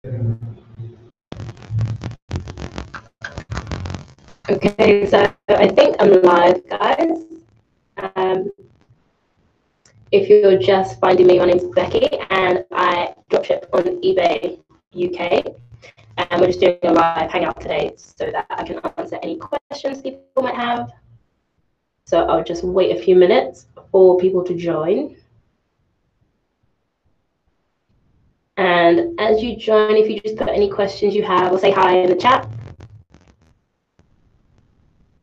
Okay, so I think I'm live, guys. If you're just finding me, my name's Becky, and I dropship on eBay UK. And we're just doing a live hangout today so that I can answer any questions people might have. So I'll just wait a few minutes for people to join. And as you join, if you just put any questions you have or say hi in the chat.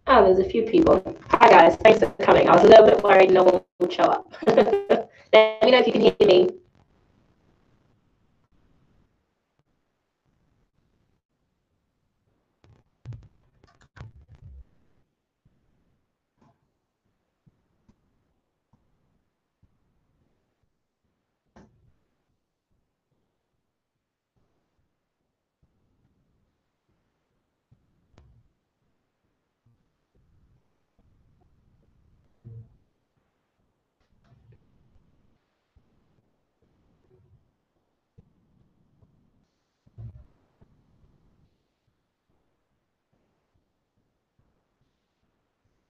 Oh, there's a few people. Hi guys, thanks for coming. I was a little bit worried no one would show up. Let me know if you can hear me.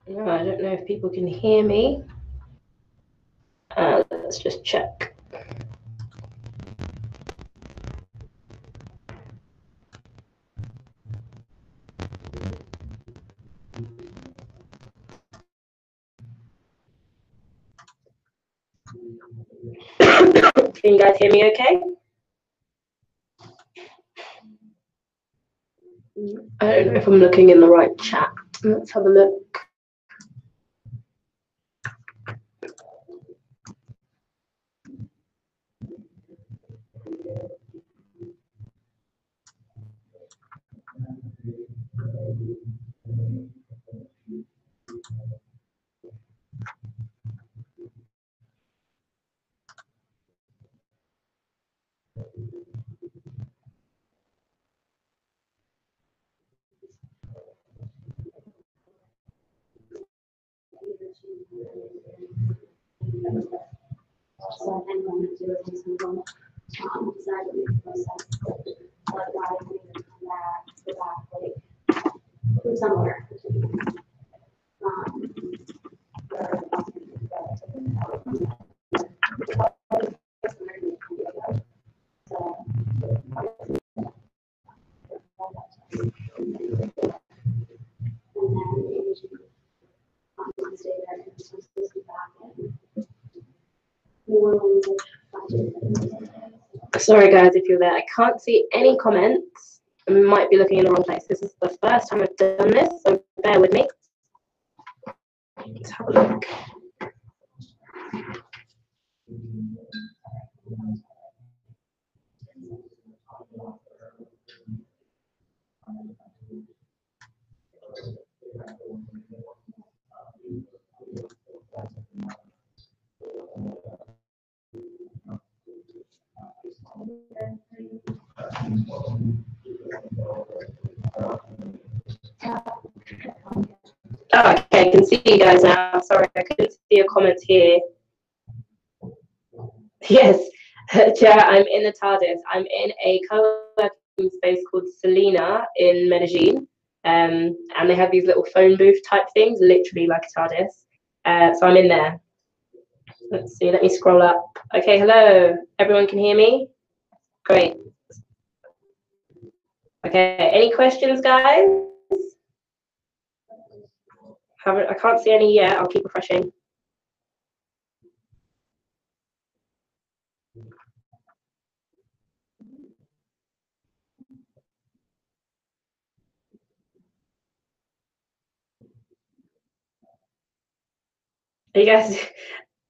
No, I don't know if people can hear me. Let's just check. Can you guys hear me okay? I don't know if I'm looking in the right chat. Let's have a look. Sorry guys if you're there. I can't see any comments. I might be looking in the wrong place. This is the first time I've done this, so bear with me. Let's have a look. Oh, okay, I can see you guys now. Sorry, I couldn't see your comments here. Yes, Chair, I'm in the TARDIS. I'm in a co-working space called Selena in Medellin. And they have these little phone booth type things, literally like a TARDIS. So I'm in there. Let's see, let me scroll up. Okay, hello. Everyone can hear me? Great. Okay, any questions, guys? I can't see any yet. I'll keep refreshing. You guys,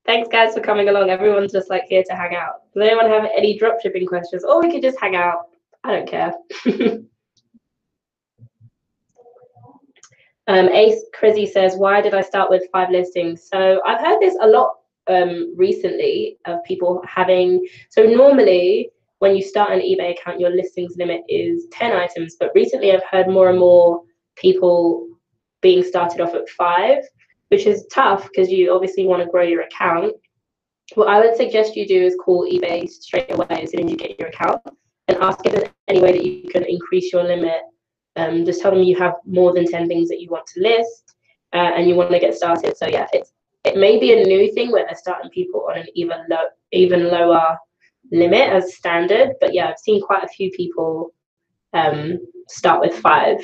thanks guys for coming along. Everyone's just like here to hang out. Does anyone have any drop shipping questions? Or we could just hang out. I don't care. Ace Crizzy says, why did I start with 5 listings? So I've heard this a lot recently of people having, so normally when you start an eBay account, your listings limit is 10 items, but recently I've heard more and more people being started off at 5, which is tough because you obviously want to grow your account. What I would suggest you do is call eBay straight away as soon as you get your account. and ask if there's any way that you can increase your limit. Just tell them you have more than 10 things that you want to list, and you want to get started. So yeah, it may be a new thing where they're starting people on an even lower limit as standard, but yeah, I've seen quite a few people start with 5.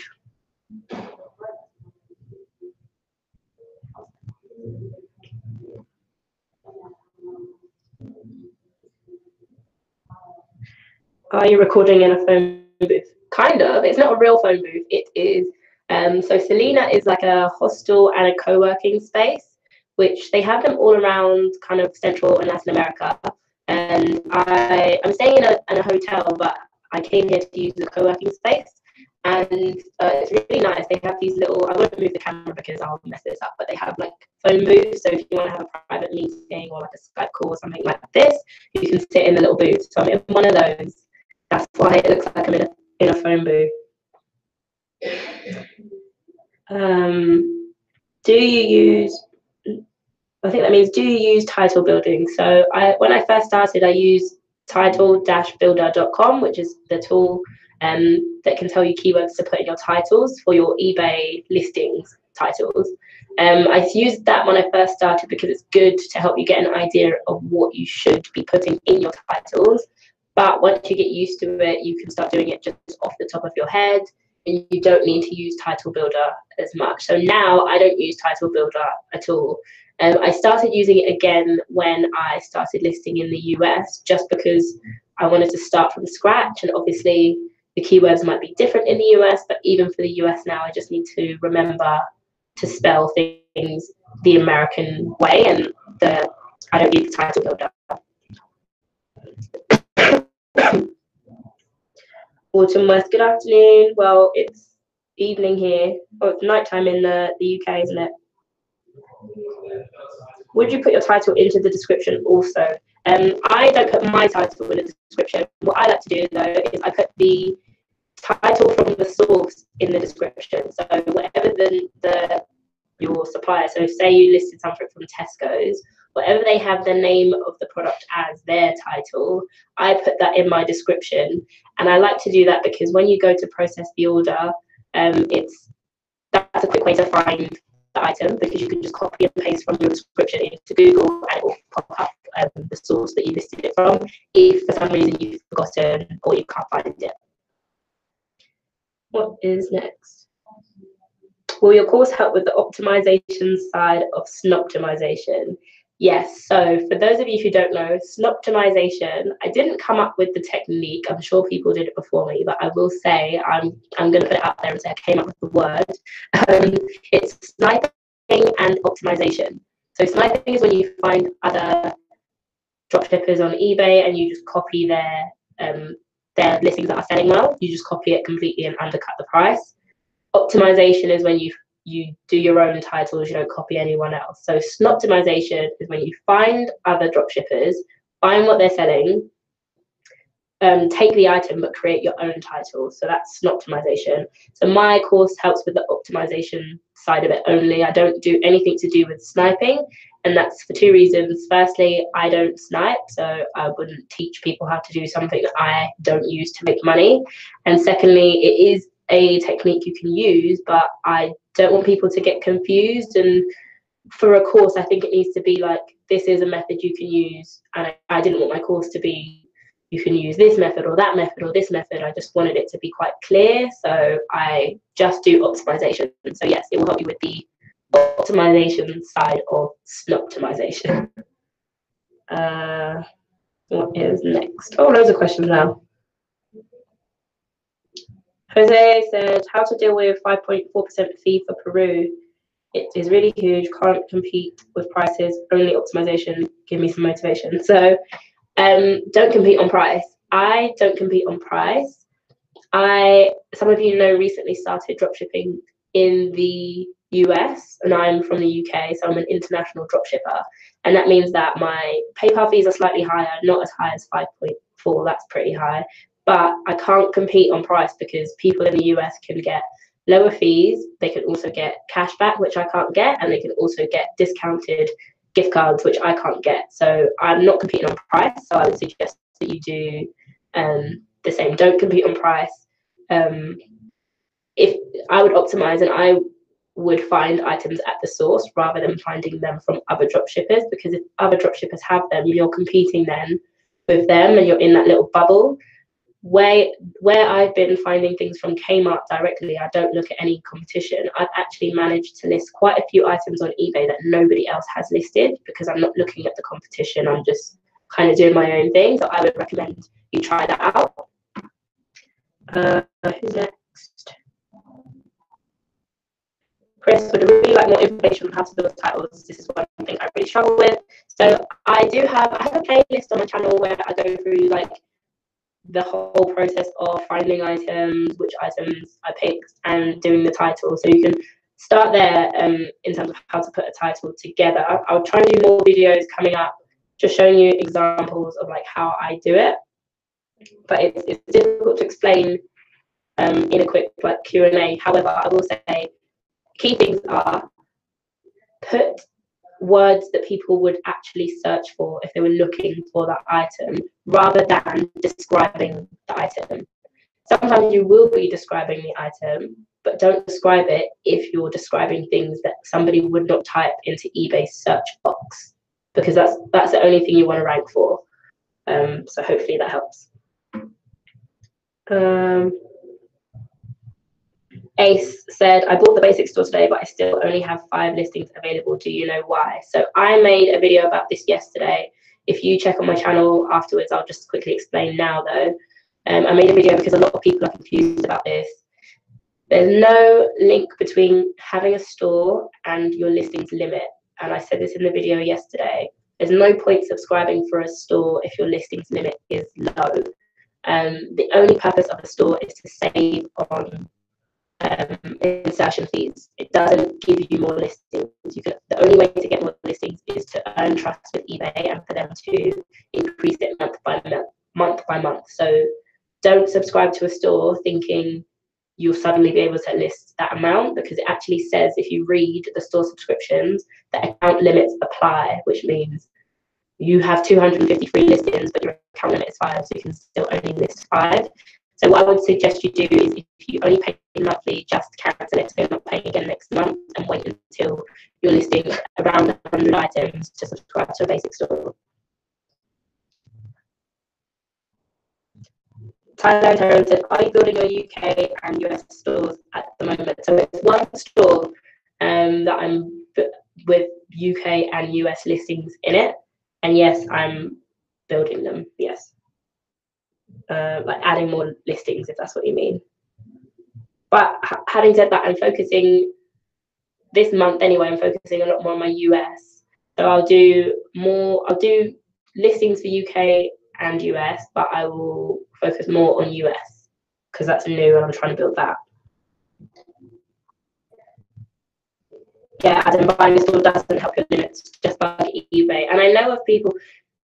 Are you recording in a phone booth? Kind of. It's not a real phone booth. It is. So Selena is like a hostel and a co-working space, which they have them all around kind of Central and Latin America. And I'm staying in a hotel, but I came here to use the co-working space. And it's really nice. They have these little, I won't move the camera because I'll mess this up, but they have like phone booths. So if you want to have a private meeting or like a Skype call or something like this, you can sit in the little booth. So I'm in one of those. That's why it looks like I'm in a phone booth. Do you use, I think that means, do you use title building? So when I first started, I used title-builder.com, which is the tool that can tell you keywords to put in your titles for your eBay listings titles. I used that when I first started because it's good to help you get an idea of what you should be putting in your titles. But once you get used to it, you can start doing it just off the top of your head, and you don't need to use Title Builder as much. So now I don't use Title Builder at all. I started using it again when I started listing in the US, just because I wanted to start from scratch. And obviously the keywords might be different in the US, but even for the US now, I just need to remember to spell things the American way, and I don't need the Title Builder. Autumn West, good afternoon. Well, it's evening here. Oh, it's nighttime in the UK, isn't it? Would you put your title into the description also? I don't put my title in the description. What I like to do though is I put the title from the source in the description. So whatever your supplier, so say you listed something from Tesco's, whatever they have the name of the product as their title, I put that in my description. And I like to do that because when you go to process the order, that's a quick way to find the item, because you can just copy and paste from your description into Google and it will pop up the source that you listed it from if for some reason you've forgotten or you can't find it. What is next? Will your course help with the optimization side of Snoptimization? Yes, so for those of you who don't know, Snoptimization, I didn't come up with the technique. I'm sure people did it before me, but I will say, I'm going to put it out there and say I came up with the word. It's sniping and optimization. So sniping is when you find other dropshippers on eBay and you just copy their listings that are selling well. You just copy it completely and undercut the price. Optimization is when you do your own titles, you don't copy anyone else. So Snoptimization is when you find other dropshippers, find what they're selling, take the item but create your own title. So that's Snoptimization. So my course helps with the optimization side of it only. I don't do anything to do with sniping, and that's for 2 reasons. Firstly, I don't snipe, so I wouldn't teach people how to do something that I don't use to make money. And secondly, it is a technique you can use, but I don't want people to get confused. And for a course, I think it needs to be like, this is a method you can use. And I didn't want my course to be, you can use this method or that method or this method. I just wanted it to be quite clear. So I just do optimization. So yes, it will help you with the optimization side of Snoptimization. What is next? Oh, loads of questions now. Jose said, how to deal with 5.4% fee for Peru. It is really huge, can't compete with prices, only optimization, give me some motivation. So don't compete on price. I don't compete on price. Some of you know, recently started dropshipping in the US, and I'm from the UK, so I'm an international dropshipper. And that means that my PayPal fees are slightly higher, not as high as 5.4, that's pretty high. But I can't compete on price because people in the US can get lower fees. They can also get cash back, which I can't get, and they can also get discounted gift cards, which I can't get. So I'm not competing on price. So I would suggest that you do the same. Don't compete on price. If I would optimize, and I would find items at the source rather than finding them from other dropshippers, because if other dropshippers have them, you're competing then with them and you're in that little bubble. Where I've been finding things from Kmart directly, I don't look at any competition. I've actually managed to list quite a few items on eBay that nobody else has listed because I'm not looking at the competition. I'm just kind of doing my own thing. So I would recommend you try that out. Who's next? Chris, would really like more information on how to build titles. This is one thing I really struggle with. So I have a playlist on my channel where I go through like the whole process of finding items, which items I picked, and doing the title. So you can start there in terms of how to put a title together. I'll try and do more videos coming up, just showing you examples of like how I do it. But it's difficult to explain in a quick like Q&A. However, I will say key things are put words that people would actually search for if they were looking for that item rather than describing the item. Sometimes you will be describing the item, but don't describe it if you're describing things that somebody would not type into eBay's search box, because that's the only thing you want to rank for. So hopefully that helps. Ace said, I bought the basic store today, but I still only have 5 listings available. Do you know why? So I made a video about this yesterday. If you check on my channel afterwards, I'll just quickly explain now though. I made a video because a lot of people are confused about this. There's no link between having a store and your listings limit. And I said this in the video yesterday. There's no point subscribing for a store if your listings limit is low. The only purpose of a store is to save on insertion fees. It doesn't give you more listings. The only way to get more listings is to earn trust with eBay and for them to increase it month by month. So don't subscribe to a store thinking you'll suddenly be able to list that amount, because it actually says, if you read the store subscriptions, the account limits apply, which means you have 253 listings, but your account limit is 5, so you can still only list 5. So what I would suggest you do is, if you only pay monthly, just cancel it so you're not paying again next month, and wait until you're listing around 100 items to subscribe to a basic store. Thailand Heron said, are you building your UK and US stores at the moment? So it's one store that I'm with UK and US listings in it. And yes, I'm building them, yes. Like adding more listings, if that's what you mean. But having said that, I'm focusing this month anyway, I'm focusing a lot more on my US. So I'll do listings for UK and US, but I will focus more on US because that's new and I'm trying to build that. Yeah, Adam, buying a store doesn't help your limits, just like eBay. And I know of people,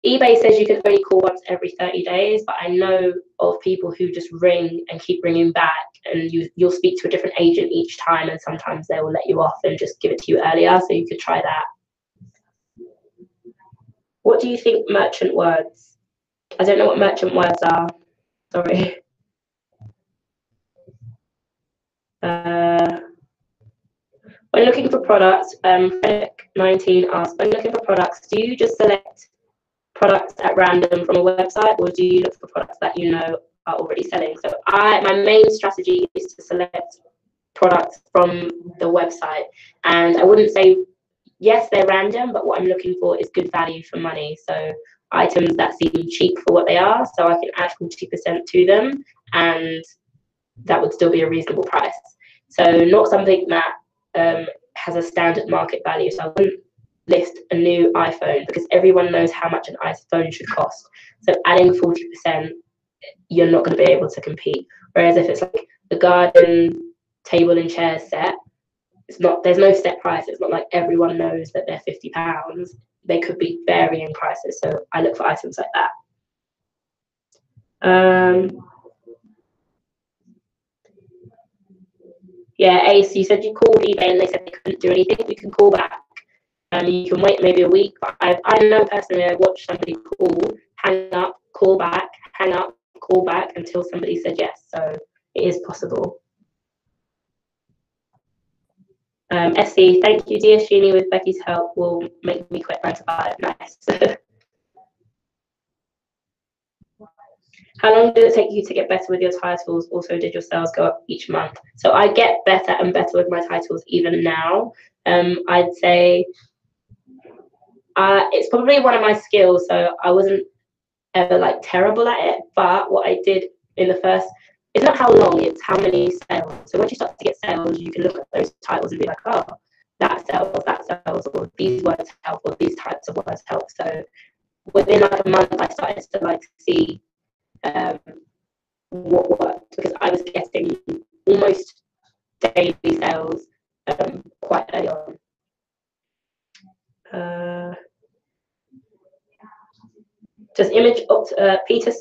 eBay says you can only call once every 30 days, but I know of people who just ring and keep ringing back, and you'll speak to a different agent each time, and sometimes they will let you off and just give it to you earlier, so you could try that. What do you think merchant words? I don't know what merchant words are, sorry. When looking for products, Frederick19 asked, when looking for products, do you just select products at random from a website, or do you look for products that you know are already selling? So my main strategy is to select products from the website, and I wouldn't say, yes, they're random, but what I'm looking for is good value for money. So items that seem cheap for what they are, so I can add 40% to them, and that would still be a reasonable price. So not something that has a standard market value. So I wouldn't list a new iPhone because everyone knows how much an iPhone should cost. So adding 40%, you're not going to be able to compete. Whereas if it's like the garden table and chair set, there's no set price. It's not like everyone knows that they're £50. They could be varying prices. So I look for items like that. Yeah, Ace, you said you called eBay and they said they couldn't do anything. You can call back. You can wait maybe a week. But I know personally, I watched somebody call, hang up, call back, hang up, call back until somebody said yes. So it is possible. SC, thank you. Dear Sheeny, with Becky's help, will make me quit 9 to 5. Nice. How long did it take you to get better with your titles? Also, did your sales go up each month? So I get better and better with my titles even now. I'd say it's probably one of my skills. So I wasn't ever like terrible at it, but what I did in the first, it's not how long, it's how many sales. So once you start to get sales, you can look at those titles and be like, oh, that sells, or these words help, or these types of words help. So within like a month, I started to like see what worked, because I was getting almost daily sales quite early on. Does image Peter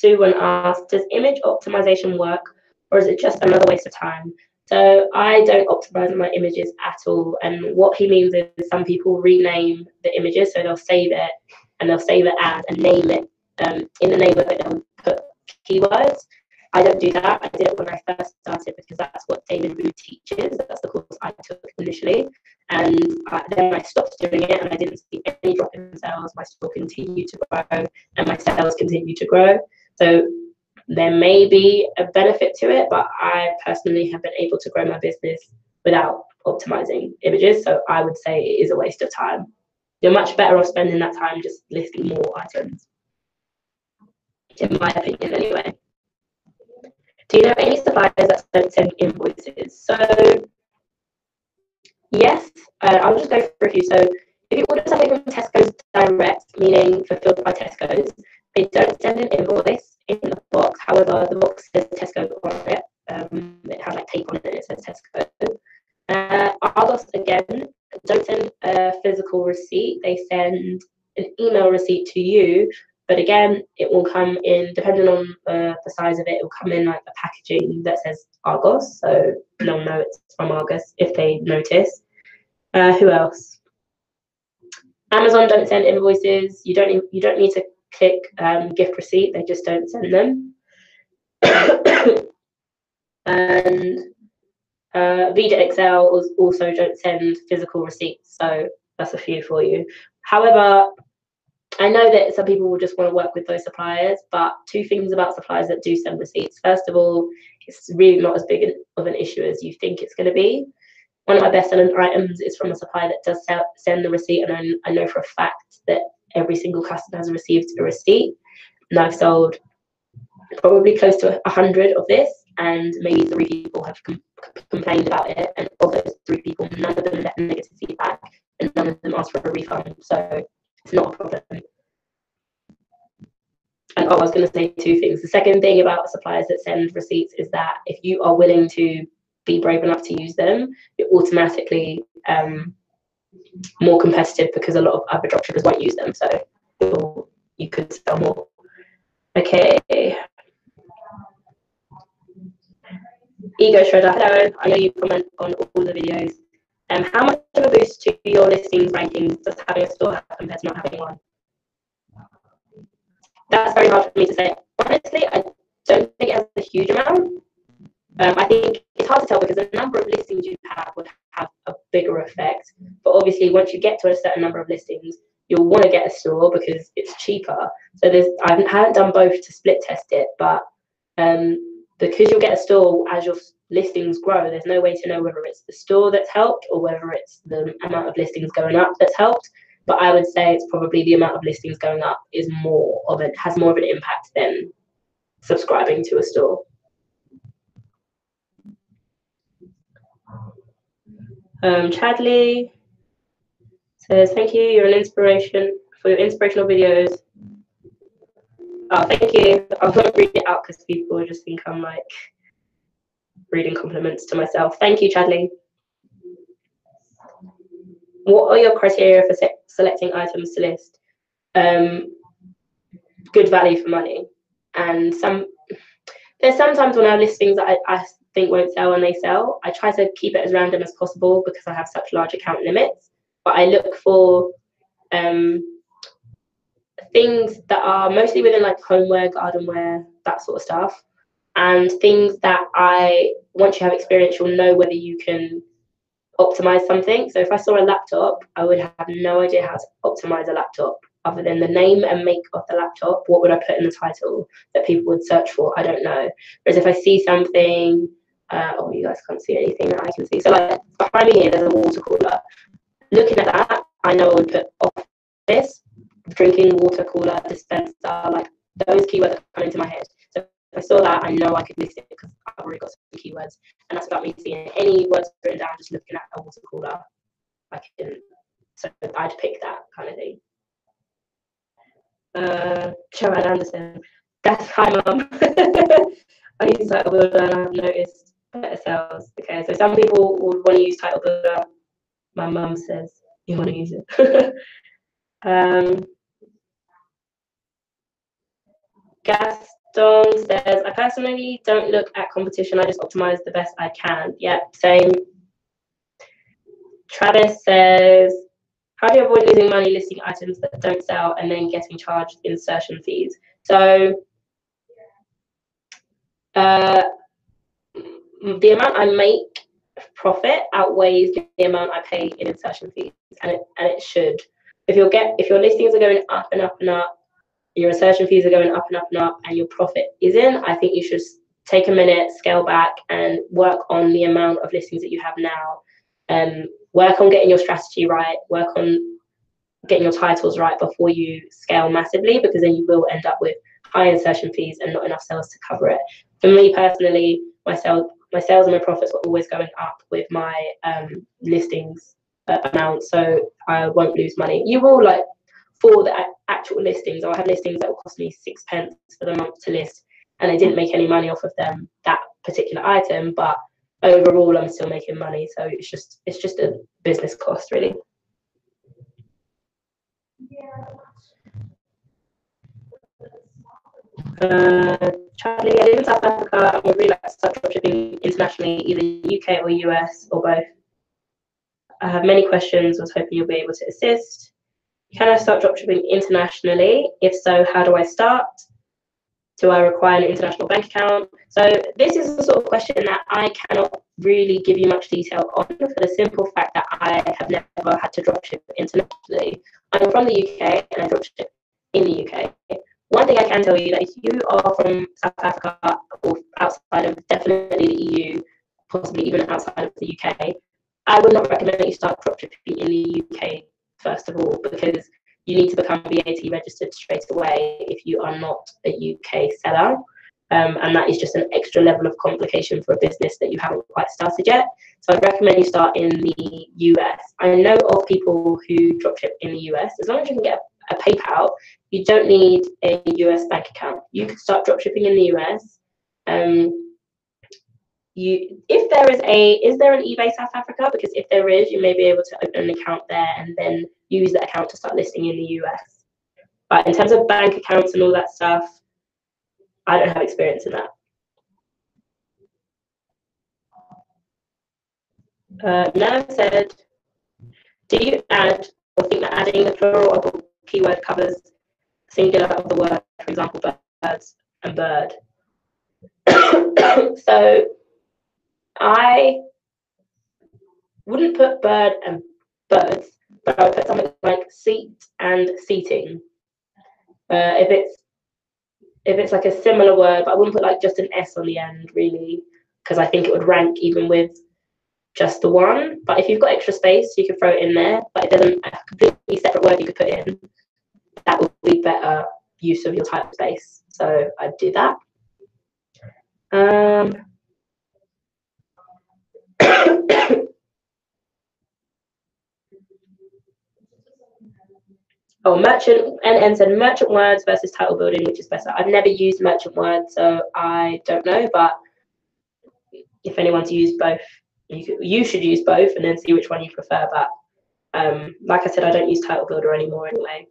Suwon asked, does image optimization work, or is it just another waste of time? So I don't optimize my images at all. And what he means is some people rename the images, so they'll save it and they'll save it as and name it. In the name of it, they'll put keywords. I don't do that. I did it when I first started because that's what Damon Wu teaches. That's the course I took initially. And then I stopped doing it and I didn't see any drop in sales. My store continued to grow and my sales continued to grow. So there may be a benefit to it, but I personally have been able to grow my business without optimizing images. So I would say it is a waste of time. You're much better off spending that time just listing more items, in my opinion anyway. Do you know any suppliers that don't send invoices? So yes, I'll just go through a few. So if you order something from Tesco's direct, meaning fulfilled by Tesco's, they don't send an invoice in the box. However, the box says Tesco on it. It has like tape on it and it says Tesco. Argos, again, don't send a physical receipt. They send an email receipt to you. But again, it will come in, depending on the size of it, it will come in like a packaging that says Argos. So they'll know it's from Argos if they notice. Who else? Amazon don't send invoices. You don't need to click gift receipt. They just don't send them. And Vita Excel also don't send physical receipts. So that's a few for you. However, I know that some people will just want to work with those suppliers, but two things about suppliers that do send receipts. First of all, it's really not as big of an issue as you think it's going to be. One of my best-selling items is from a supplier that does send the receipt, and I know for a fact that every single customer has received a receipt. And I've sold probably close to 100 of this, and maybe 3 people have complained about it. And of those 3 people, none of them left negative feedback, and none of them asked for a refund. So it's not a problem. And I was going to say 2 things. The second thing about suppliers that send receipts is that if you are willing to be brave enough to use them, you're automatically more competitive because a lot of other dropshippers won't use them. So you could sell more. Okay. Ego Shredder, hello. I know you comment on all the videos. How much of a boost to your listings rankings does having a store have compared to not having one? That's very hard for me to say. Honestly, I don't think it has a huge amount. I think it's hard to tell because the number of listings you have would have a bigger effect. But obviously, once you get to a certain number of listings, you'll want to get a store because it's cheaper. So I haven't done both to split test it, but because you'll get a store as your listings grow, there's no way to know whether it's the store that's helped or whether it's the amount of listings going up that's helped. But I would say it's probably the amount of listings going up has more of an impact than subscribing to a store. Chadley says, thank you, you're an inspiration for your inspirational videos. Oh, thank you. I won't read it out because people will just think I'm like reading compliments to myself. Thank you, Chadley. What are your criteria for selecting items to list? Good value for money. And there's sometimes when I list things that I think won't sell and they sell. I try to keep it as random as possible because I have such large account limits. But I look for things that are mostly within like homeware, gardenware, that sort of stuff. And things that once you have experience, you'll know whether you can optimize something. So if I saw a laptop, I would have no idea how to optimize a laptop other than the name and make of the laptop. What would I put in the title that people would search for? I don't know. Whereas if I see something, oh, you guys can't see anything that I can see. So like behind me here, there's a water cooler. Looking at that, I know I would put office, drinking water cooler, dispenser, like those keywords that come into my head. So if I saw that, I know I could list it because I've already got some keywords. And that's without me seeing any words written down, just looking at a water cooler. So I'd pick that kind of thing. Sharon Anderson. That's hi, mum. I use Title Builder and I've noticed better sales. Okay, so some people would want to use Title Builder. My mum says you want to use it. Gaston says, I personally don't look at competition, I just optimize the best I can. Yep, same. Travis says, how do you avoid losing money listing items that don't sell and then getting charged insertion fees? So the amount I make profit outweighs the amount I pay in insertion fees, and it should. If your listings are going up and up and up, your insertion fees are going up and up and up, and your profit isn't, I think you should take a minute, scale back, and work on the amount of listings that you have now. Work on getting your strategy right, work on getting your titles right before you scale massively, because then you will end up with high insertion fees and not enough sales to cover it. For me personally, my sales and my profits were always going up with my listings amount, so I won't lose money. You will, like, for the actual listings, I'll have listings that will cost me 6p for the month to list, and I didn't make any money off of them, that particular item, but overall I'm still making money. So it's just a business cost, really. Charlie, I live in South Africa and would really like to start dropshipping internationally, either UK or US or both. I have many questions, was hoping you'll be able to assist. Can I start dropshipping internationally? If so, how do I start? Do I require an international bank account? So this is the sort of question that I cannot really give you much detail on, for the simple fact that I have never had to dropship internationally. I'm from the UK and I dropship in the UK. One thing I can tell you, that if you are from South Africa or outside of definitely the EU, possibly even outside of the UK, I would not recommend that you start dropshipping in the UK first of all, because you need to become VAT registered straight away if you are not a UK seller. And that is just an extra level of complication for a business that you haven't quite started yet. So I'd recommend you start in the US. I know of people who dropship in the US. As long as you can get a PayPal, you don't need a US bank account. You could start dropshipping in the US. Is there an eBay South Africa? Because if there is, you may be able to open an account there and then use that account to start listing in the US. But in terms of bank accounts and all that stuff, I don't have experience in that. Nav said, do you add or think that adding the plural of a keyword covers singular of the word, for example, birds and bird? So I wouldn't put bird and birds, but I would put something like seat and seating. If it's like a similar word, but I wouldn't put like just an S on the end, really, because I think it would rank even with just the one. But if you've got extra space, you can throw it in there. But if there's a completely separate word you could put in, that would be better use of your type space. So I'd do that. Oh, merchant, and said merchant words versus title building, which is better. I've never used merchant words, so I don't know, but if anyone's used both, you should use both and then see which one you prefer. But like I said, I don't use title builder anymore anyway.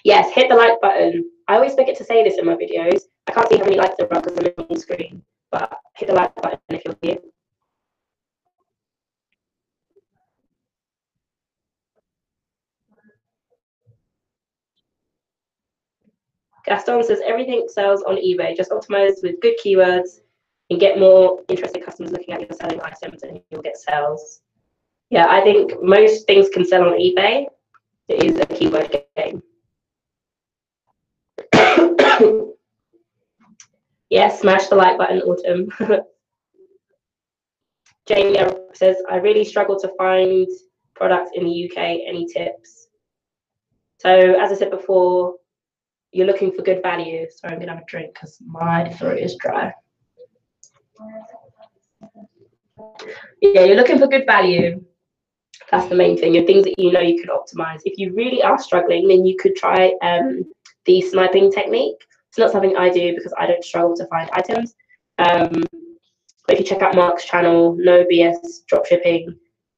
Yes, hit the like button. I always forget to say this in my videos. I can't see how many likes there are because I'm on the screen, but hit the like button if you're here. Gaston says everything sells on eBay. Just optimize with good keywords and get more interested customers looking at your selling items, and you'll get sales. Yeah, I think most things can sell on eBay. It is a keyword game. Yeah, smash the like button, Autumn. Jamie says, I really struggle to find products in the UK. Any tips? So, as I said before, you're looking for good value. Sorry, I'm going to have a drink because my throat is dry. Yeah, you're looking for good value. That's the main thing, and things that you know you could optimize. If you really are struggling, then you could try the sniping technique. It's not something I do because I don't struggle to find items. But if you check out Mark's channel, No BS Dropshipping,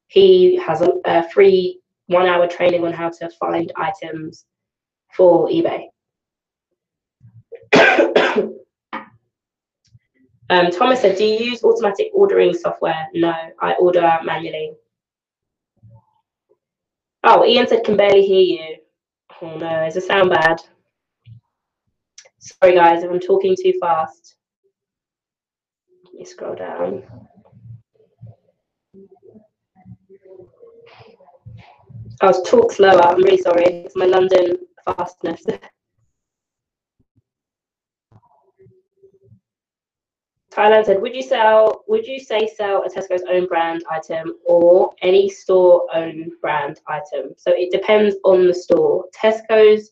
he has a free 1 hour training on how to find items for eBay. Thomas said, do you use automatic ordering software? No, I order manually. Oh, Ian said, can barely hear you. Oh no, is the sound bad? Sorry guys, if I'm talking too fast. Let me scroll down. I'll talk slower, I'm really sorry. It's my London fastness. Thailand said, would you say sell a Tesco's own brand item or any store own brand item? So it depends on the store. Tesco's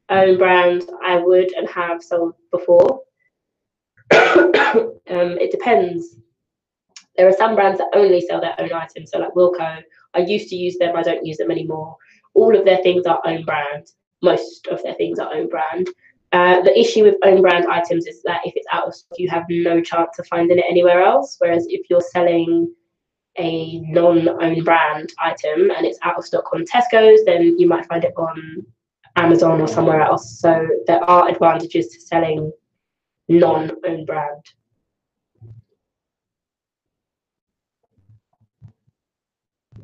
own brand I would and have sold before. It depends. There are some brands that only sell their own items. So like Wilko, I used to use them, I don't use them anymore. All of their things are own brand. Most of their things are own brand. The issue with own brand items is that if it's out of stock, you have no chance of finding it anywhere else. Whereas if you're selling a non-own brand item and it's out of stock on Tesco's, then you might find it on Amazon or somewhere else. So there are advantages to selling non-own brand.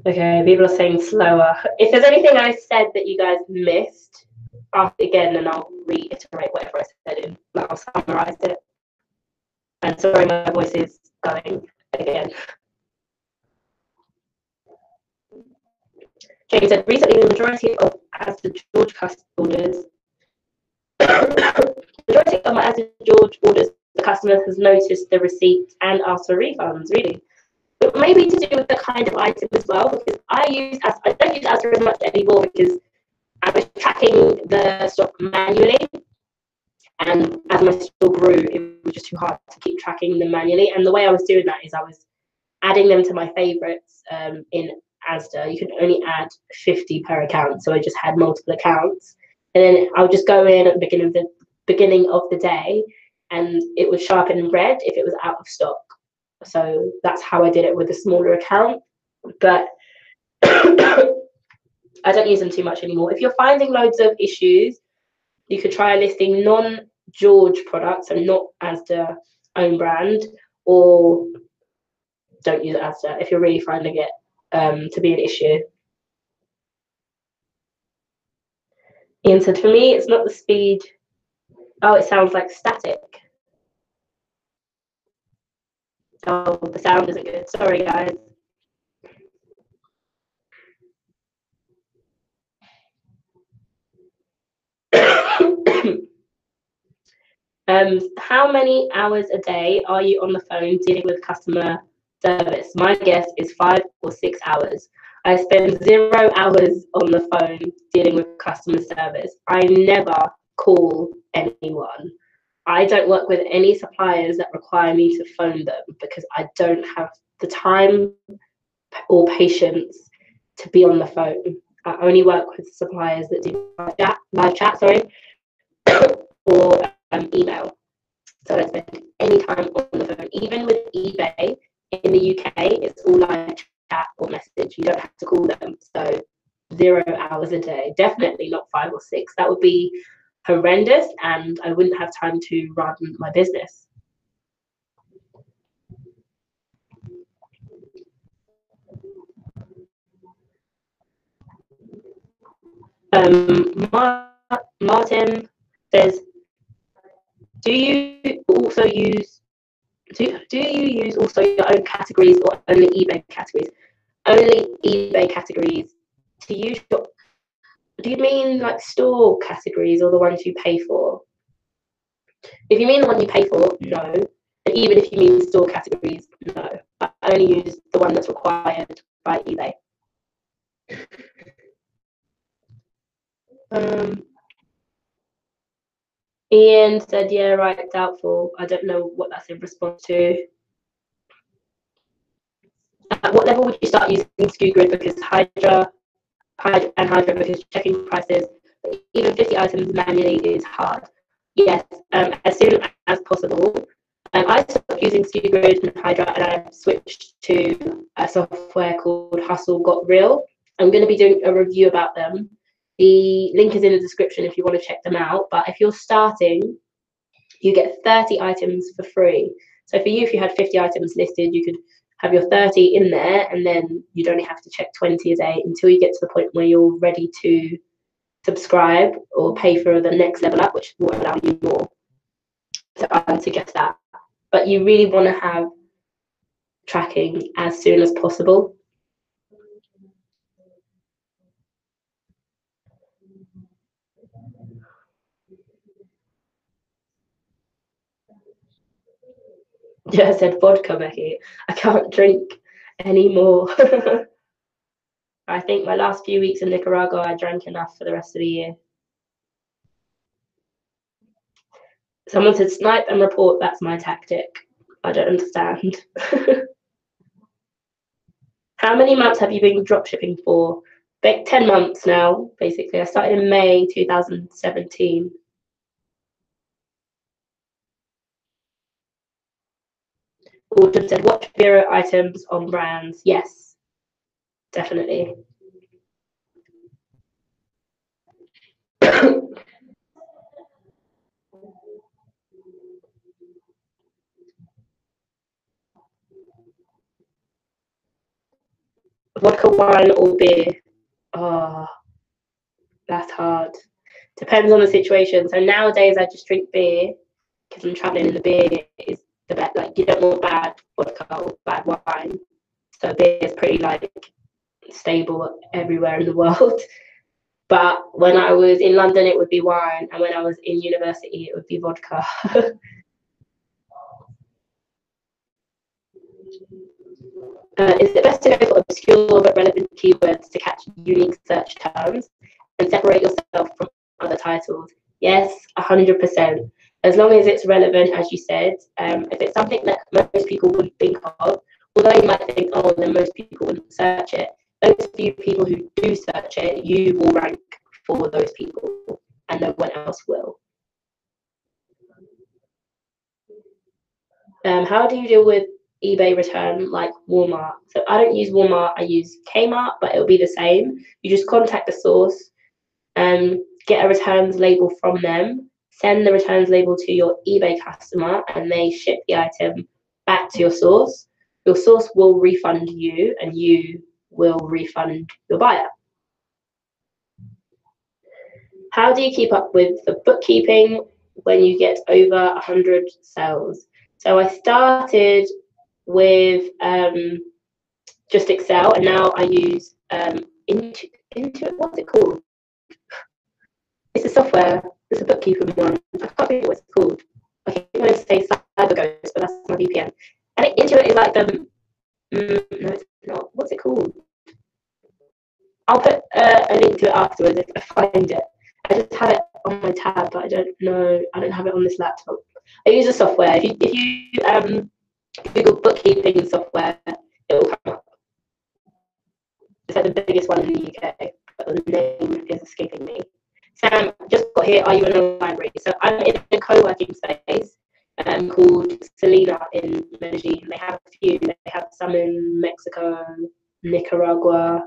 Okay, people are saying slower. If there's anything I said that you guys missed, ask again and I'll reiterate whatever I said in, I'll summarize it. And sorry, my voice is going again. James said, recently the majority of Asda George orders, majority of my Asda George orders, the customer has noticed the receipt and asked for refunds, really. But maybe to do with the kind of item as well, because I don't use Asda as much anymore because I was tracking the stock manually, and as my store grew, it was just too hard to keep tracking them manually. And the way I was doing that is I was adding them to my favorites in Asda. You can only add 50 per account, so I just had multiple accounts, and then I would just go in at the beginning of the day, and it would show up in red if it was out of stock. So that's how I did it with a smaller account, but I don't use them too much anymore. If you're finding loads of issues, you could try listing non-George products, so not Asda own brand, or don't use Asda if you're really finding it to be an issue. Ian said, for me, it's not the speed. Oh, it sounds like static. Oh, the sound isn't good. Sorry, guys. How many hours a day are you on the phone dealing with customer service? My guess is 5 or 6 hours. I spend 0 hours on the phone dealing with customer service. I never call anyone. I don't work with any suppliers that require me to phone them because I don't have the time or patience to be on the phone. I only work with suppliers that do live chat, or email. So I don't spend any time on the phone. Even with eBay in the UK, it's all live chat or message. You don't have to call them. So 0 hours a day. Definitely not 5 or 6. That would be horrendous, and I wouldn't have time to run my business. Martin says, Do you also use also your own categories or only eBay categories? Only eBay categories. To use your, do you mean like store categories or the ones you pay for? If you mean the one you pay for, no. And even if you mean store categories, no. I only use the one that's required by eBay. Ian said, yeah, right, doubtful. I don't know what that's in response to. At what level would you start using SKU because Hydra because checking prices, even 50 items manually is hard. Yes, as soon as possible. I stopped using SKU and Hydra and I switched to a software called Hustle Got Real. I'm going to be doing a review about them. The link is in the description if you want to check them out. But if you're starting, you get 30 items for free. So for you, if you had 50 items listed, you could have your 30 in there, and then you'd only have to check 20 a day until you get to the point where you're ready to subscribe or pay for the next level up, which will allow you more. So I'd suggest that. But you really want to have tracking as soon as possible. Yeah, I said vodka, Becky. I can't drink anymore. I think my last few weeks in Nicaragua, I drank enough for the rest of the year. Someone said snipe and report, that's my tactic. I don't understand. How many months have you been dropshipping for? 10 months now, basically. I started in May 2017. Autumn said, watch Vero items on brands. Yes, definitely. Vodka, wine, or beer? Oh, that's hard. Depends on the situation. So nowadays I just drink beer because I'm traveling and the beer is the best. Like you don't want bad vodka or bad wine. So beer is pretty like stable everywhere in the world. But when I was in London, it would be wine, and when I was in university, it would be vodka. Is it best to go for obscure but relevant keywords to catch unique search terms and separate yourself from other titles? Yes, 100%. As long as it's relevant, as you said, if it's something that most people wouldn't think of, although you might think, oh, then most people wouldn't search it, those few people who do search it, you will rank for those people and no one else will. How do you deal with eBay return like Walmart? So I don't use Walmart, I use Kmart, but it'll be the same. You just contact the source, get a returns label from them, send the returns label to your eBay customer, and they ship the item back to your source. Your source will refund you, and you will refund your buyer. How do you keep up with the bookkeeping when you get over 100 sales? So I started with just Excel, and now I use Intuit. What's it called? It's a software. It's a bookkeeping one. I can't think what it's called. I keep going to say CyberGhost, but that's my VPN. I think Intuit is like the. No, it's not. What's it called? I'll put a link to it afterwards if I find it. I just have it on my tab, but I don't know. I don't have it on this laptop. I use a software. If you Google bookkeeping software, it will come up. It's like the biggest one in the UK, but the name is escaping me. Sam, just got here. Are you in a library? So I'm in a co-working space called Selena in Medellin. They have a few. They have some in Mexico, Nicaragua.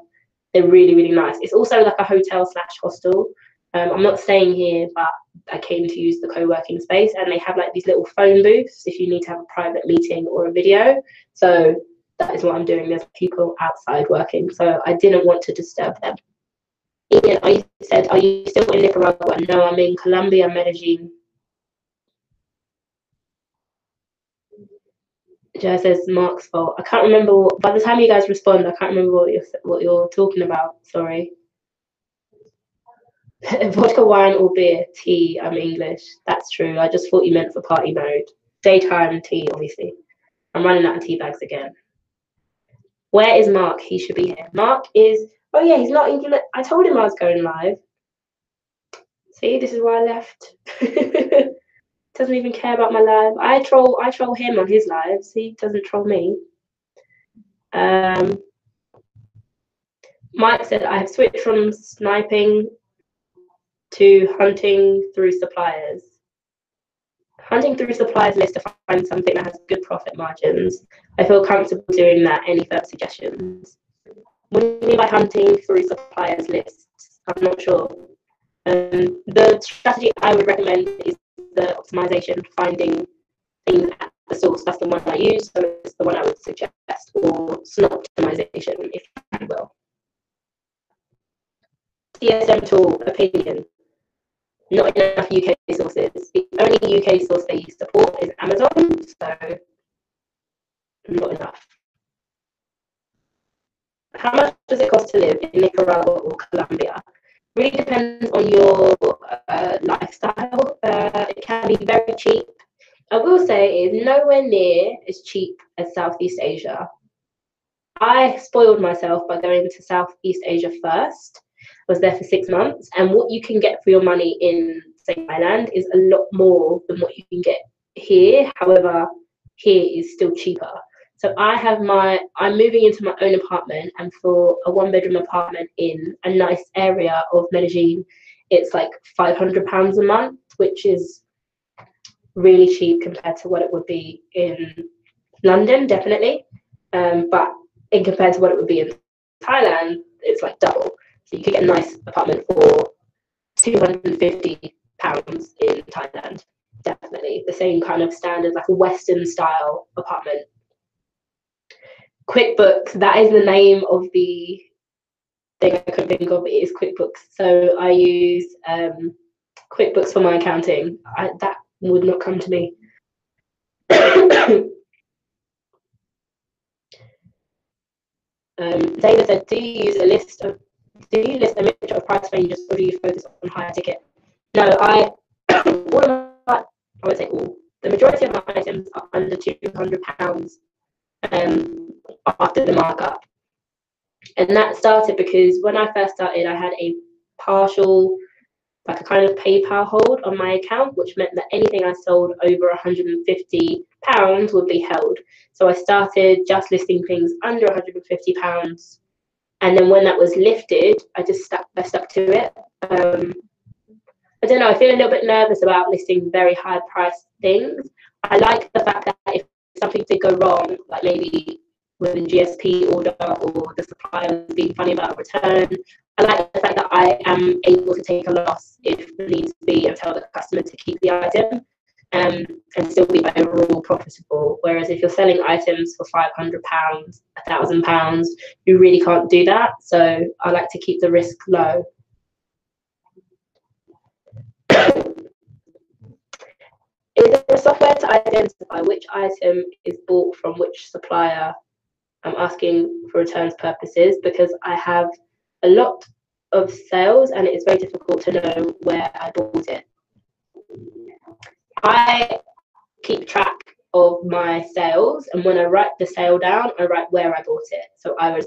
They're really, really nice. It's also like a hotel / hostel. I'm not staying here, but I came to use the co-working space, and they have like these little phone booths if you need to have a private meeting or a video. So that is what I'm doing. There's people outside working, so I didn't want to disturb them. Ian, are you still in Nicaragua? No, I'm in Colombia, Medellin. Joe says Mark's fault. I can't remember. By the time you guys respond, I can't remember what you're talking about. Sorry. Vodka, wine, or beer? Tea. I'm English. That's true. I just thought you meant for party mode. Daytime tea, obviously. I'm running out of tea bags again. Where is Mark? He should be here. Mark is. Oh yeah, he's not. I told him I was going live. See, this is why I left. Doesn't even care about my live. I troll him on his lives. He doesn't troll me. Mike said I have switched from sniping to hunting through suppliers. Hunting through suppliers list to find something that has good profit margins. I feel comfortable doing that. Any further suggestions? What do you mean by hunting through suppliers lists? I'm not sure. The strategy I would recommend is the optimization, finding things at the source. That's the one I use, so it's the one I would suggest, or SNOP optimization, if you will. CSM tool opinion. Not enough UK sources. The only UK source they support is Amazon, so not enough. How much does it cost to live in Nicaragua or Colombia? Really depends on your lifestyle. It can be very cheap. I will say it's nowhere near as cheap as Southeast Asia. I spoiled myself by going to Southeast Asia first. I was there for 6 months, and what you can get for your money in, say, Thailand is a lot more than what you can get here. However, here is still cheaper. So I'm moving into my own apartment, and for a 1-bedroom apartment in a nice area of Medellin, it's like £500 a month, which is really cheap compared to what it would be in London, definitely. But in compared to what it would be in Thailand, it's like double. So you could get a nice apartment for £250 in Thailand. Definitely the same kind of standard, like a Western style apartment. QuickBooks, that is the name of the thing I couldn't think of. It is QuickBooks. So I use QuickBooks for my accounting. That would not come to me. David said, do you list a mixture of price ranges, or do you focus on higher ticket? No, all of my, I would say all, the majority of my items are under £200 after the markup. And that started because when I first started, I had a partial, like a kind of PayPal hold on my account, which meant that anything I sold over £150 would be held. So I started just listing things under £150. And then when that was lifted, I stuck to it. I don't know, I feel a little bit nervous about listing very high priced things. I like the fact that if something did go wrong, like maybe with a GSP order or the supplier being funny about a return, I like the fact that I am able to take a loss if needs be and tell the customer to keep the item and still be overall profitable. Whereas if you're selling items for £500, £1,000, you really can't do that. So I like to keep the risk low. Is there a software to identify which item is bought from which supplier? I'm asking for returns purposes because I have a lot of sales and it is very difficult to know where I bought it. I keep track of my sales, and when I write the sale down, I write where I bought it. So I would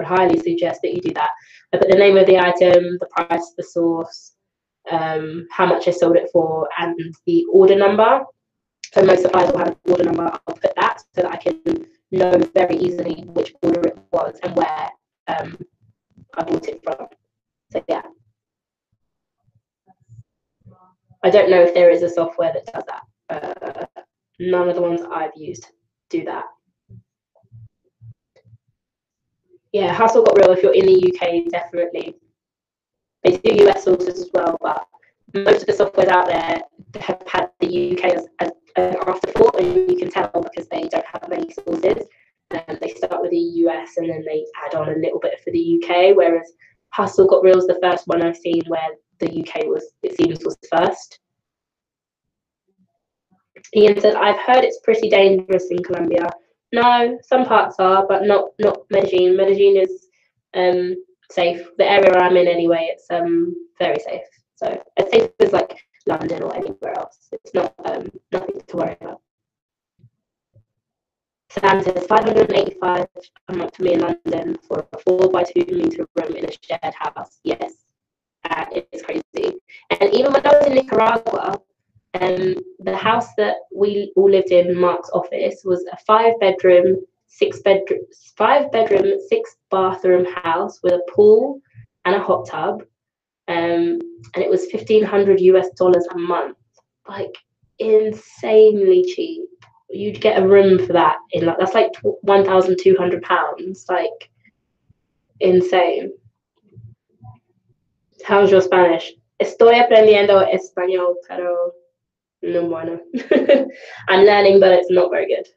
highly suggest that you do that. I put the name of the item, the price, the source, how much I sold it for, and the order number. So most suppliers will have an order number. I'll put that so that I can know very easily which order it was and where I bought it from. So yeah. I don't know if there is a software that does that. None of the ones I've used do that. Yeah, Hustle got real. If you're in the UK, definitely. They do US sources as well, but most of the softwares out there have had the UK as an afterthought, and you can tell because they don't have many sources. They start with the US and then they add on a little bit for the UK, whereas Hustle got real is the first one I've seen where the UK was first. Ian said, I've heard it's pretty dangerous in Colombia. No, some parts are, but not Medellin. Medellin is safe. The area I'm in anyway, it's very safe. So as safe as like London or anywhere else. It's not nothing to worry about. Sam says 585 a month for me in London for a 4x2 meter room in a shared house. Yes, it's crazy. And even when I was in Nicaragua, the house that we all lived in, Mark's office, was a six bathroom house with a pool and a hot tub. And it was $1,500 a month, like insanely cheap. You'd get a room for that in like that's like £1,200, like insane. How's your Spanish? Estoy aprendiendo español, pero no bueno. I'm learning, but it's not very good.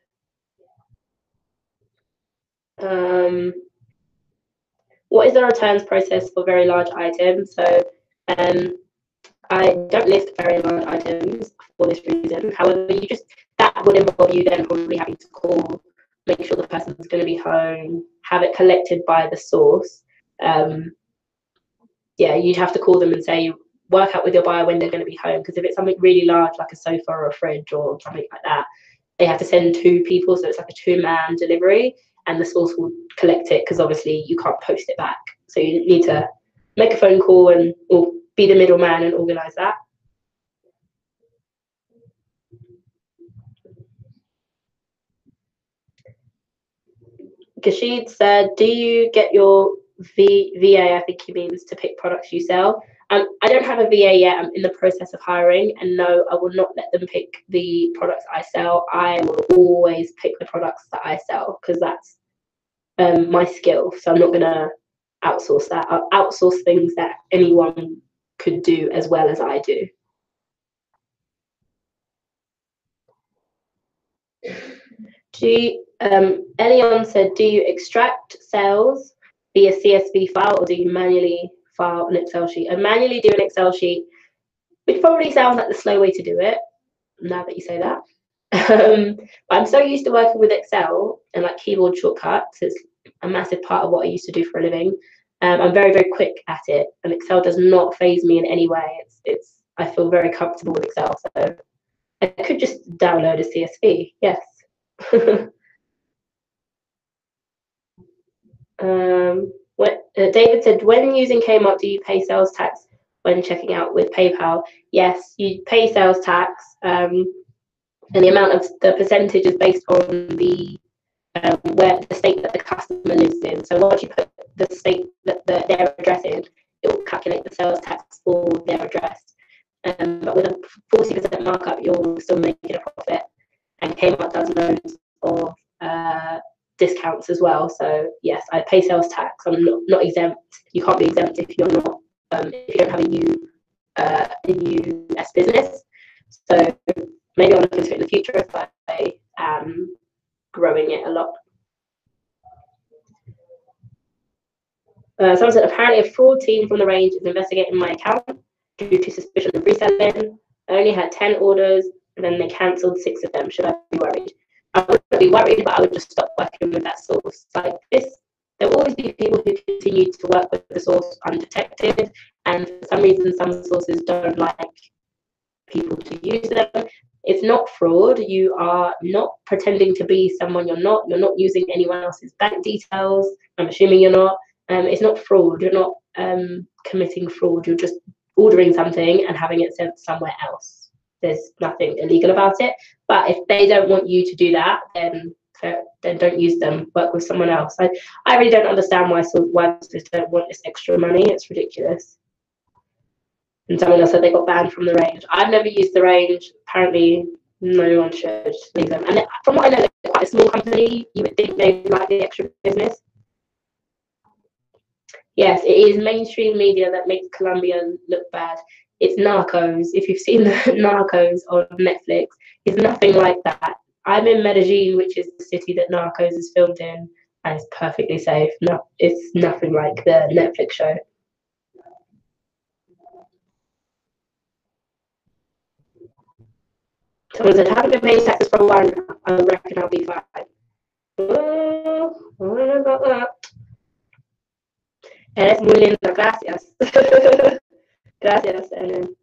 What is the returns process for very large items? So I don't list very large items for this reason. However, that would involve you then probably having to call, make sure the person's going to be home, have it collected by the source. Yeah, you'd have to call them and say, work out with your buyer when they're going to be home. Because if it's something really large, like a sofa or a fridge or something like that, they have to send 2 people. So it's like a 2-man delivery, and the source will collect it because obviously you can't post it back. So you need to make a phone call or be the middleman and organize that. Kashid said, do you get your VA, I think he means, to pick products you sell? I don't have a VA yet. I'm in the process of hiring, and no, I will not let them pick the products I sell. I will always pick the products that I sell because that's my skill. So I'm not going to outsource that. I'll outsource things that anyone could do as well as I do. Elion said, do you extract sales via CSV file, or do you manually file an Excel sheet? I manually do an Excel sheet, which probably sounds like the slow way to do it, now that you say that. I'm so used to working with Excel and like keyboard shortcuts. It's a massive part of what I used to do for a living. I'm very, very quick at it, and Excel does not faze me in any way. I feel very comfortable with Excel, so I could just download a CSV, yes. David said, when using Kmart, do you pay sales tax when checking out with PayPal? Yes, you pay sales tax, and the amount of the percentage is based on the state that the customer lives in. So once you put the state that their address in, it will calculate the sales tax for their address. But with a 40% markup, you're still making a profit. And Kmart does loads of discounts as well. So yes, I pay sales tax. I'm not exempt. You can't be exempt if you're not if you don't have a US business. So maybe I'll look into it in the future if I am growing it a lot. Someone said, apparently a fraud team from the range is investigating my account due to suspicion of reselling. I only had 10 orders, and then they cancelled 6 of them. Should I be worried? I wouldn't be worried, but I would just stop working with that source. Like this, there will always be people who continue to work with the source undetected, and for some reason, some sources don't like people to use them. It's not fraud. You are not pretending to be someone you're not. You're not using anyone else's bank details. I'm assuming you're not. It's not fraud. You're not committing fraud. You're just ordering something and having it sent somewhere else. There's nothing illegal about it. But if they don't want you to do that, then don't use them. Work with someone else. I really don't understand why sources don't want this extra money. It's ridiculous. And someone else said they got banned from the range. I've never used the range. Apparently, no one should leave them. And from what I know, they're quite a small company. You would think they like the extra business. Yes, it is mainstream media that makes Colombia look bad. It's Narcos. If you've seen the Narcos on Netflix, it's nothing like that. I'm in Medellin, which is the city that Narcos is filmed in, and it's perfectly safe. No, it's nothing like the Netflix show. Someone said, haven't been paying taxes for a while now. I reckon I'll be fine. I don't know about that. Eres muy linda, gracias. Gracias. And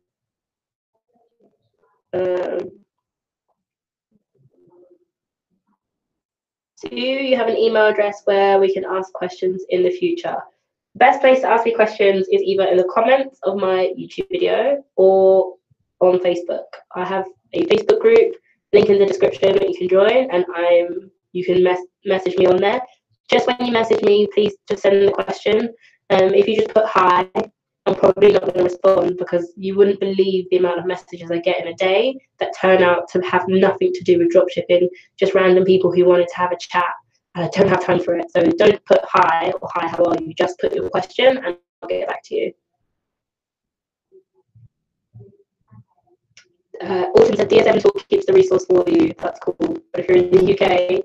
do you have an email address where we can ask questions in the future? Best place to ask me questions is either in the comments of my YouTube video or on Facebook. I have a Facebook group, link in the description that you can join, and you can message me on there. Just when you message me, please just send the question. If you just put hi, I'm probably not going to respond because you wouldn't believe the amount of messages I get in a day that turn out to have nothing to do with dropshipping, just random people who wanted to have a chat. I don't have time for it. So don't put hi or hi, how are you? Just put your question and I'll get back to you. Autumn said DSM Tool keeps the resource for you. That's cool. But if you're in the UK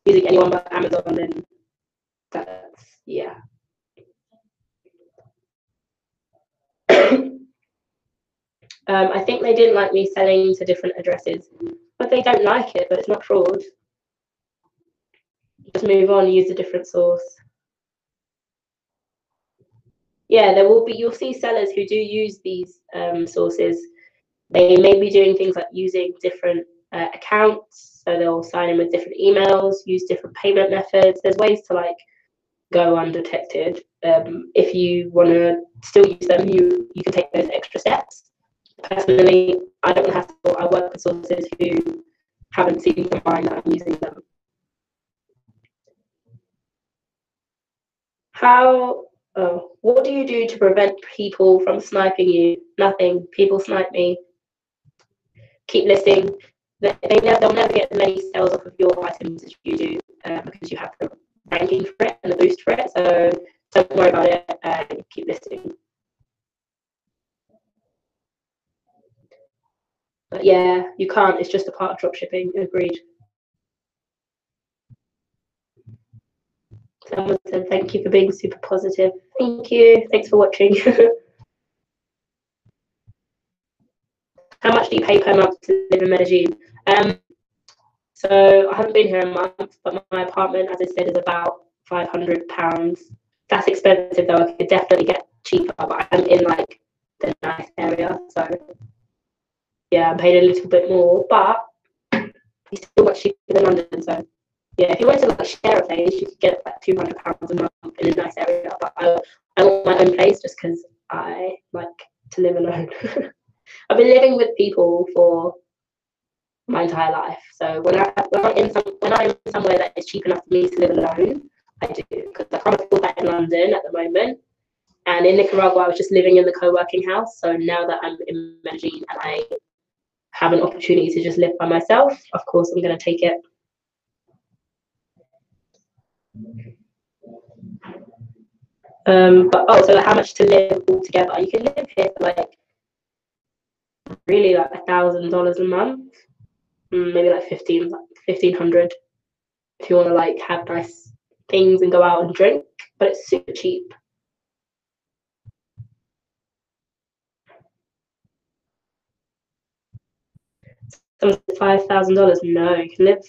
using anyone but Amazon, then that's, yeah. I think they didn't like me selling to different addresses, but they don't like it, but it's not fraud. Just move on, use a different source. Yeah, there will be, you'll see sellers who do use these sources. They may be doing things like using different accounts, so they'll sign in with different emails, use different payment methods. There's ways to like go undetected. If you want to still use them, you can take those extra steps. Personally, I don't have to. I work with sources who haven't seen the fine that I'm using them. What do you do to prevent people from sniping you? Nothing. People snipe me. Keep listing. They'll never get as many sales off of your items as you do because you have the ranking for it and the boost for it. So don't worry about it and keep listing. But yeah, you can't. It's just a part of dropshipping. Agreed. Someone said, thank you for being super positive. Thank you. Thanks for watching. How much do you pay per month to live in Medellin? So I haven't been here a month, but my apartment, as I said, is about £500. That's expensive though. I could definitely get cheaper, but I'm in like the nice area. So yeah, I'm paid a little bit more, but it's still much cheaper than London. So yeah, if you wanted to like share a place, you could get like £200 a month in a nice area. But I want my own place just because I like to live alone. I've been living with people for my entire life. So when I'm in somewhere that is cheap enough for me to live alone, I do, because I can't afford that in London at the moment. And in Nicaragua, I was just living in the co-working house. So now that I'm in Medellin and I have an opportunity to just live by myself, of course I'm going to take it. So how much to live altogether? You can live here for like really like $1,000 a month, maybe like 1,500 if you want to like have nice things and go out and drink, but it's super cheap. $5,000? No, you can live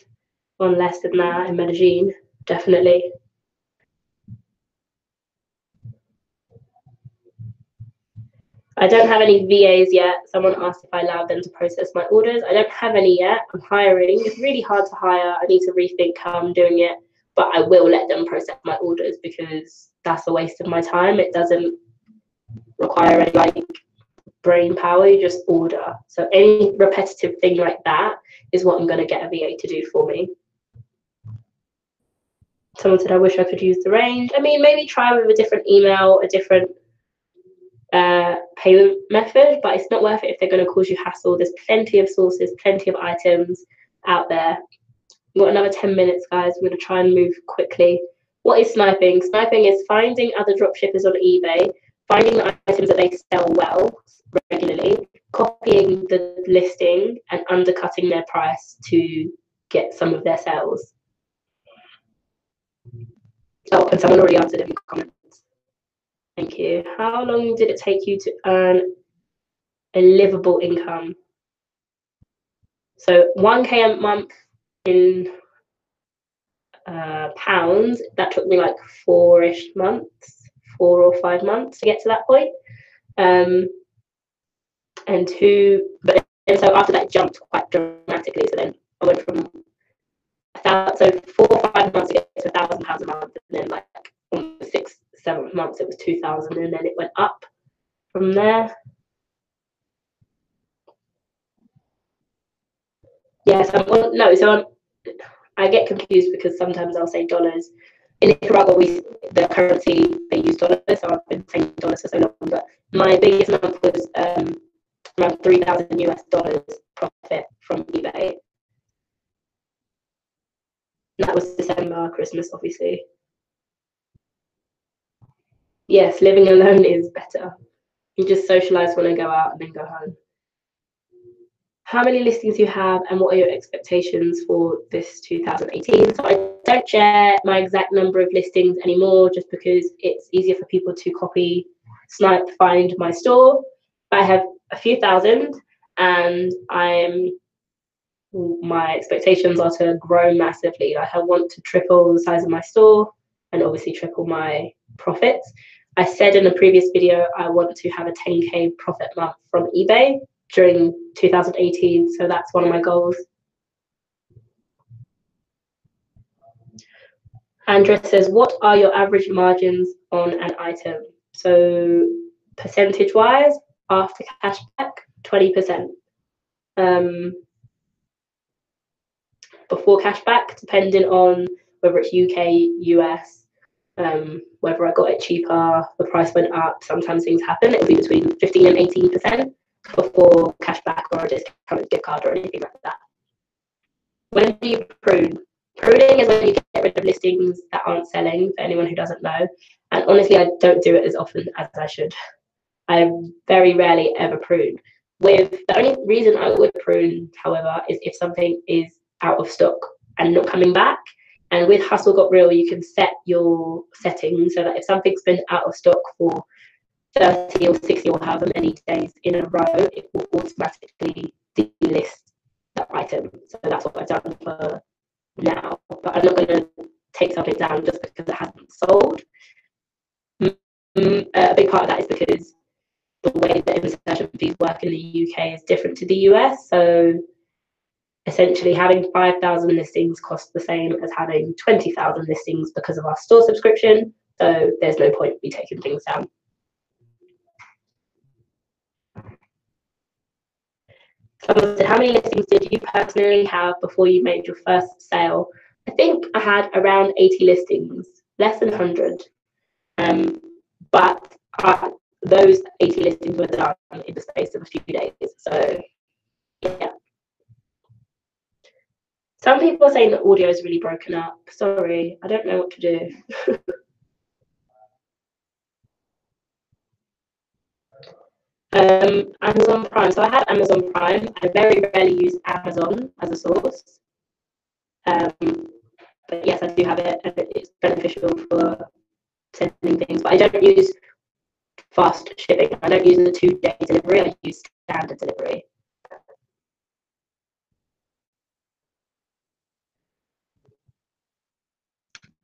on less than that in Medellin, definitely. I don't have any VAs yet. Someone asked if I allowed them to process my orders. I don't have any yet. I'm hiring. It's really hard to hire. I need to rethink how I'm doing it, but I will let them process my orders because that's a waste of my time. It doesn't require any like brain power. You just order. So any repetitive thing like that is what I'm going to get a VA to do for me. Someone said, I wish I could use the range. I mean, maybe try with a different email, a different payment method, but it's not worth it if they're going to cause you hassle. There's plenty of sources, plenty of items out there. We've got another 10 minutes, guys. We're going to try and move quickly. What is sniping? Sniping is finding other dropshippers on eBay, finding the items that they sell well regularly, copying the listing and undercutting their price to get some of their sales. Oh, and someone already answered in the comments. Thank you. How long did it take you to earn a livable income? So 1K a month in pounds, that took me like 4 or 5 months to get to that point. And so after that jumped quite dramatically. So then I went from 4 or 5 months to get to £1,000 a month, and then like on the 6th, 7th months it was 2,000, and then it went up from there. Yeah, I get confused because sometimes I'll say dollars. In Nicaragua, the currency, they use dollars, so I've been saying dollars for so long. But my biggest month was around $3,000 profit from eBay. And that was December, Christmas, obviously. Yes, living alone is better. You just socialize when I go out and then go home. How many listings you have and what are your expectations for this 2018? So I don't share my exact number of listings anymore just because it's easier for people to copy, snipe, find my store. I have a few thousand, and my expectations are to grow massively. Like I want to triple the size of my store and obviously triple my profits. I said in a previous video I want to have a 10K profit month from eBay during 2018, so that's one of my goals. Andrea says, what are your average margins on an item? So percentage-wise, after cashback, 20%. Before cashback, depending on whether it's UK, US, whether I got it cheaper, the price went up, sometimes things happen, it'll be between 15 and 18% before cashback or a discounted gift card or anything like that. When do you prune? Pruning is when you get rid of listings that aren't selling, for anyone who doesn't know. And honestly, I don't do it as often as I should. I very rarely ever prune. The only reason I would prune, however, is if something is out of stock and not coming back. And with Hustle Got Real, you can set your settings so that if something's been out of stock for 30 or 60 or however many days in a row, it will automatically delist that item. So that's what I've done for now. But I'm not going to take something down just because it hasn't sold. A big part of that is because the way that insertion fees work in the UK is different to the US. So essentially having 5,000 listings costs the same as having 20,000 listings because of our store subscription. So there's no point in me taking things down. Someone said, how many listings did you personally have before you made your first sale? I think I had around 80 listings, less than 100. But those 80 listings were done in the space of a few days. So, yeah. Some people are saying that audio is really broken up. Sorry, I don't know what to do. Amazon Prime. So I have Amazon Prime. I very rarely use Amazon as a source. But yes, I do have it, and it's beneficial for sending things. But I don't use fast shipping. I don't use the 2-day delivery. I use standard delivery.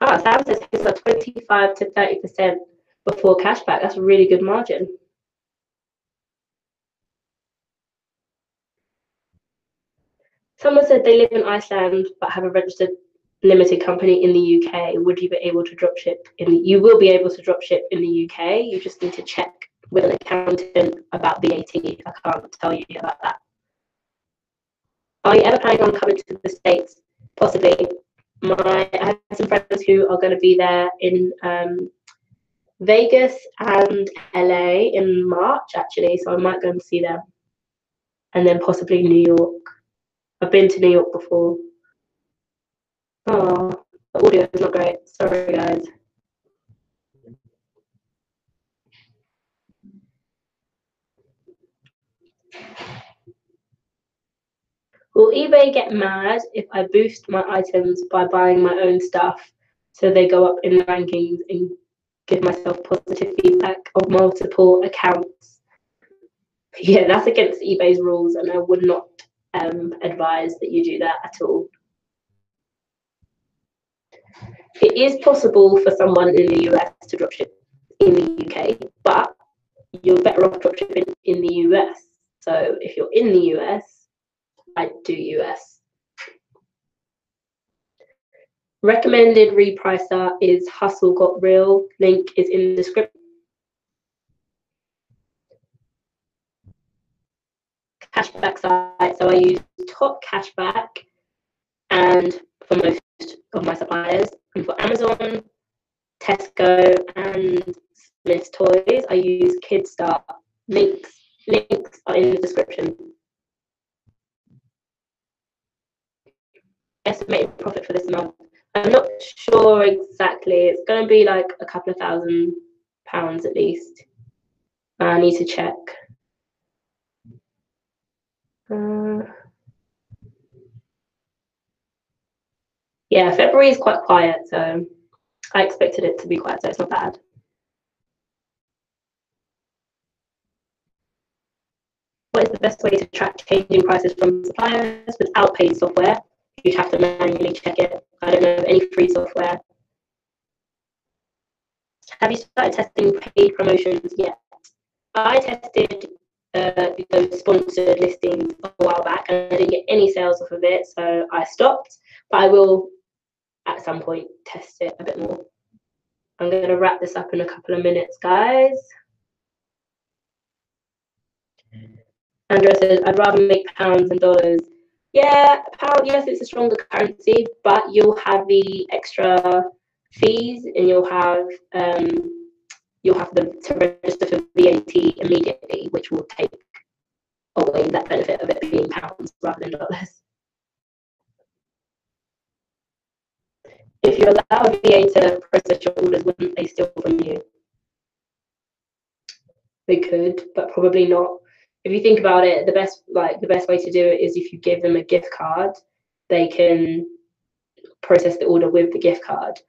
Sam says it's a 25 to 30% before cashback. That's a really good margin. Someone said they live in Iceland but have a registered limited company in the UK. Would you be able to drop ship you will be able to drop ship in the UK. You just need to check with an accountant about VAT. I can't tell you about that. Are you ever planning on coming to the States? Possibly. I have some friends who are going to be there in Vegas and LA in March, actually, so I might go and see them. And then possibly New York. I've been to New York before. Oh, the audio is not great. Sorry, guys. Will eBay get mad if I boost my items by buying my own stuff so they go up in the rankings and give myself positive feedback on multiple accounts? Yeah, that's against eBay's rules, and I would not advise that you do that at all. It is possible for someone in the US to dropship in the UK, but you're better off dropshipping in the US. So if you're in the US, I'd do US. Recommended repricer is Hustle Got Real. Link is in the description. Cashback site. So I use Top Cashback and for most of my suppliers. And for Amazon, Tesco, and Smith's Toys, I use Kidstar. Links are in the description. Estimated profit for this month. I'm not sure exactly. It's going to be like a couple of £1,000 at least. I need to check. Yeah, February is quite quiet, so I expected it to be quiet, so it's not bad. What is the best way to track changing prices from suppliers without paid software? You'd have to manually check it. I don't know of any free software. Have you started testing paid promotions yet? I tested those sponsored listings a while back and I didn't get any sales off of it, so I stopped. But I will at some point test it a bit more. I'm going to wrap this up in a couple of minutes, guys. Andrea says, I'd rather make pounds than dollars. Yeah, pound, yes, it's a stronger currency, but you'll have the extra fees and you'll have them to register for VAT immediately, which will take away that benefit of it being pounds rather than dollars. If you allow VA to process your orders, wouldn't they steal from you? They could, but probably not. If you think about it, the best way to do it is if you give them a gift card, they can process the order with the gift card.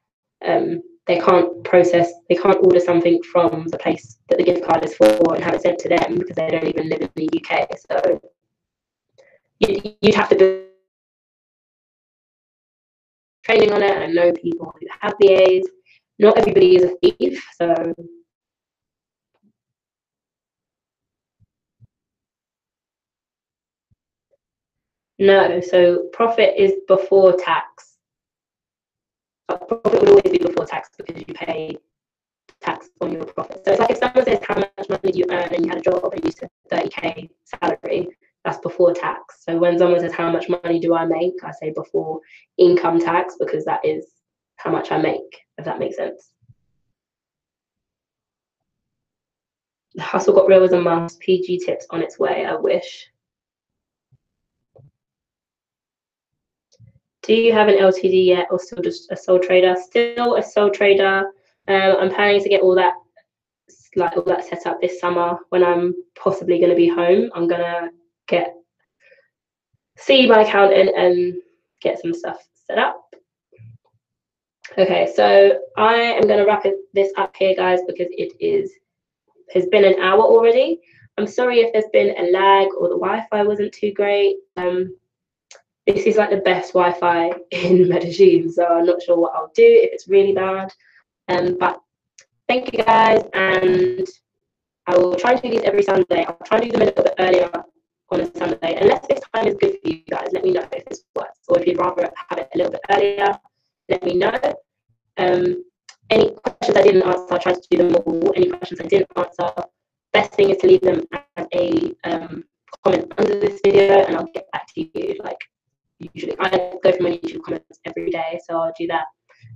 They can't order something from the place that the gift card is for and have it sent to them because they don't even live in the UK. So you'd have to do training on it. I know people who have VAs. Not everybody is a thief, so no. So profit is before tax. Profit would always be before tax because you pay tax on your profit. So it's like if someone says how much money do you earn and you had a job and you said 30k salary, that's before tax. So when someone says how much money do I make, I say before income tax because that is how much I make, if that makes sense. The Hustle Got Real is a must. PG tips on its way, I wish. Do you have an LTD yet or still just a sole trader? Still a sole trader. I'm planning to get all that set up this summer when I'm possibly going to be home. I'm going to see my accountant and get some stuff set up. Okay, so I am going to wrap this up here, guys, because it has been an hour already. I'm sorry if there's been a lag or the Wi-Fi wasn't too great. This is like the best Wi-Fi in Medellin, so I'm not sure what I'll do if it's really bad. But thank you guys, and I will try and do these every Sunday. I'll try and do them a little bit earlier on a Sunday, unless this time is good for you guys. Let me know if this works, or if you'd rather have it a little bit earlier. Let me know. Any questions I didn't answer, I tried to do them all. Any questions I didn't answer, best thing is to leave them as a comment under this video, and I'll get back to you. Like usually, I go through my YouTube comments every day, so I'll do that.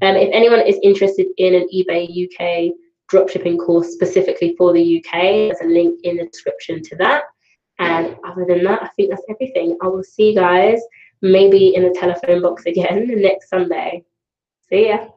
If anyone is interested in an eBay UK dropshipping course specifically for the UK, there's a link in the description to that. And other than that, I think that's everything. I will see you guys maybe in the telephone box again next Sunday. See ya.